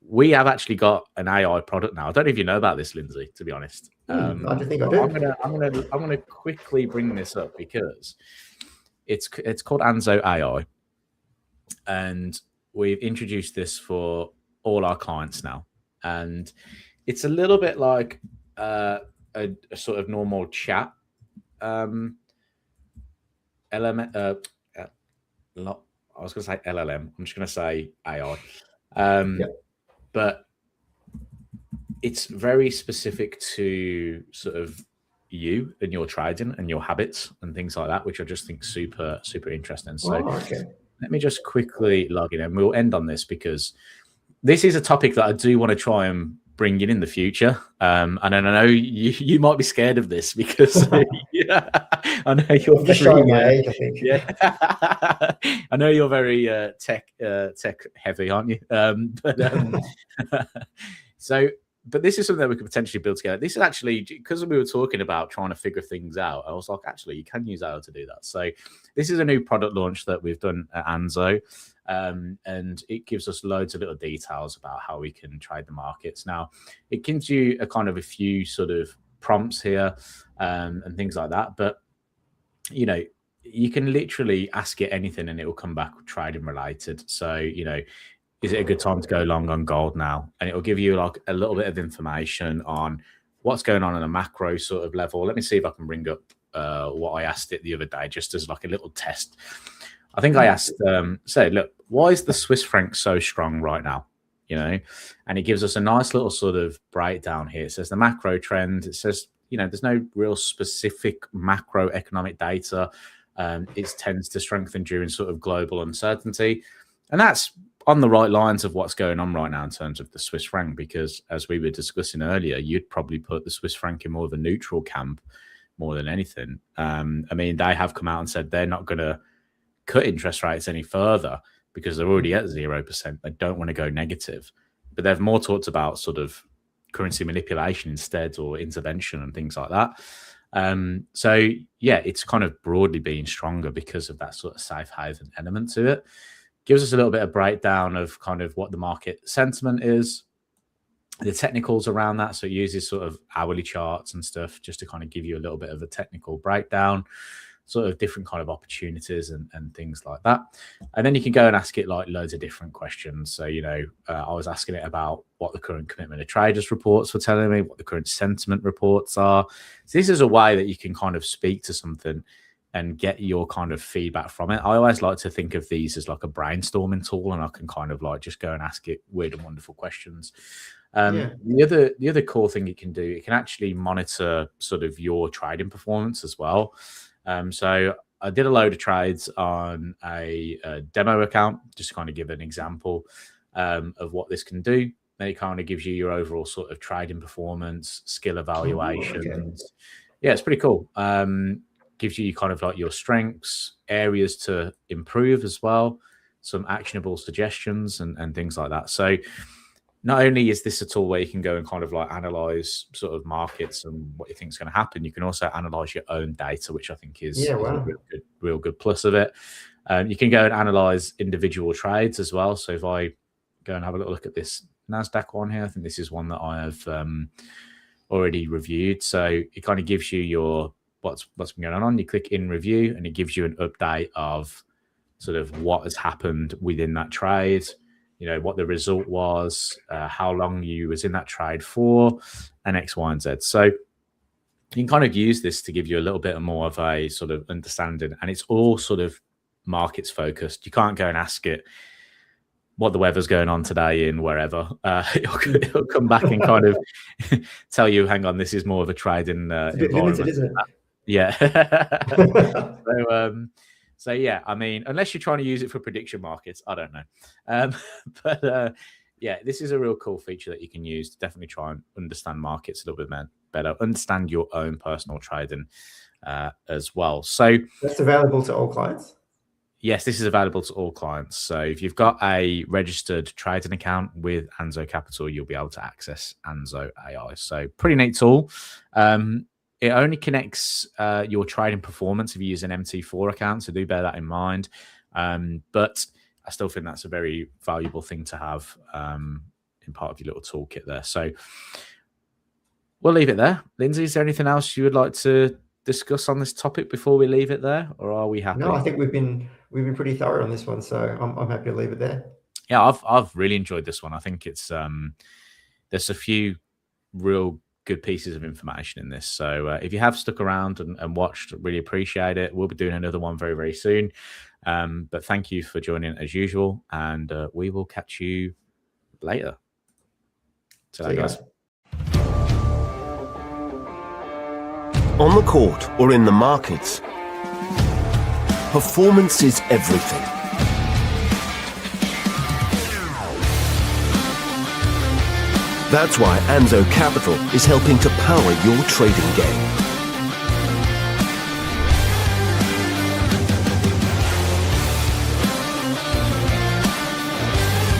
We have actually got an AI product now. I don't know if you know about this, Lynzy, to be honest. I don't think I do. I'm gonna quickly bring this up because it's called Anzo AI, and we've introduced this for all our clients now. And it's a little bit like a sort of normal chat element. I was going to say LLM. I'm just going to say AI. But it's very specific to sort of you and your trading and your habits and things like that, which I just think super, super interesting. So let me just quickly log in, and we'll end on this because this is a topic that I do want to try and bring in the future. And I know you might be scared of this because I know you're just showing my age, I think. Yeah, I know you're very tech heavy, aren't you? But this is something that we could potentially build together. This is actually, because we were talking about trying to figure things out, I was like, actually, you can use AI to do that. So this is a new product launch that we've done at Anzo. And it gives us loads of little details about how we can trade the markets. Now, it gives you a few sort of prompts here and things like that. But, you can literally ask it anything and it will come back trading related. So, is it a good time to go long on gold now? And it will give you like a little bit of information on what's going on a macro sort of level. Let me see if I can bring up what I asked it the other day, just as like a little test. I think I asked, look, why is the Swiss franc so strong right now? And it gives us a nice little sort of breakdown here. It says the macro trend. It says, there's no real specific macroeconomic data. It tends to strengthen during sort of global uncertainty. And that's on the right lines of what's going on right now in terms of the Swiss franc, because as we were discussing earlier, you'd probably put the Swiss franc in more of a neutral camp more than anything. I mean, they have come out and said they're not going to cut interest rates any further because they're already at 0%. They don't want to go negative, but they've more talked about sort of currency manipulation instead, or intervention and things like that. So yeah, it's kind of broadly being stronger because of that sort of safe haven element to it. Gives us a little bit of breakdown of kind of what the market sentiment is, the technicals around that. So it uses sort of hourly charts and stuff just to kind of give you a little bit of a technical breakdown, sort of different kind of opportunities and things like that. And then you can go and ask it like loads of different questions. So, I was asking it about what the current commitment of traders reports were telling me, what the current sentiment reports are. So this is a way that you can kind of speak to something and get your kind of feedback from it. I always like to think of these as like a brainstorming tool, and I can kind of like just go and ask it weird and wonderful questions. The other cool thing it can do, it can actually monitor sort of your trading performance as well. So I did a load of trades on a demo account, just to kind of give an example of what this can do. Then it kind of gives you your overall sort of trading performance, skill evaluations. Okay. Yeah, it's pretty cool. Gives you kind of like your strengths, areas to improve as well, some actionable suggestions and things like that. So not only is this a tool where you can go and kind of like analyze sort of markets and what you think is going to happen, you can also analyze your own data, which I think is a real good plus of it. You can go and analyze individual trades as well. So if I go and have a little look at this NASDAQ one here, I think this is one that I have already reviewed. So it kind of gives you your what's been going on. You click in review and it gives you an update of sort of what has happened within that trade, what the result was, how long you was in that trade for, and X, Y, and Z. So you can kind of use this to give you a little bit more of a sort of understanding, and it's all sort of markets focused. You can't go and ask it what the weather's going on today in wherever. It'll come back and kind of tell you, hang on, this is more of a trading environment. Limited, isn't it? Yeah. So yeah, I mean, unless you're trying to use it for prediction markets, I don't know. But yeah, this is a real cool feature that you can use to definitely try and understand markets a little bit better, understand your own personal trading as well. So that's available to all clients? Yes, this is available to all clients. So if you've got a registered trading account with Anzo Capital, you'll be able to access Anzo AI. So pretty neat tool. It only connects your trading performance if you use an MT4 account, so do bear that in mind. But I still think that's a very valuable thing to have in part of your little toolkit there. So we'll leave it there. Lynzy, is there anything else you would like to discuss on this topic before we leave it there, or are we happy? No, I think we've been pretty thorough on this one, so I'm happy to leave it there. Yeah, I've really enjoyed this one. I think it's there's a few real good pieces of information in this. So if you have stuck around and watched, really appreciate it. We'll be doing another one very, very soon. But thank you for joining as usual, and we will catch you later. So guys. On the court or in the markets, performance is everything. That's why Anzo Capital is helping to power your trading game.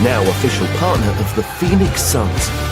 Now official partner of the Phoenix Suns.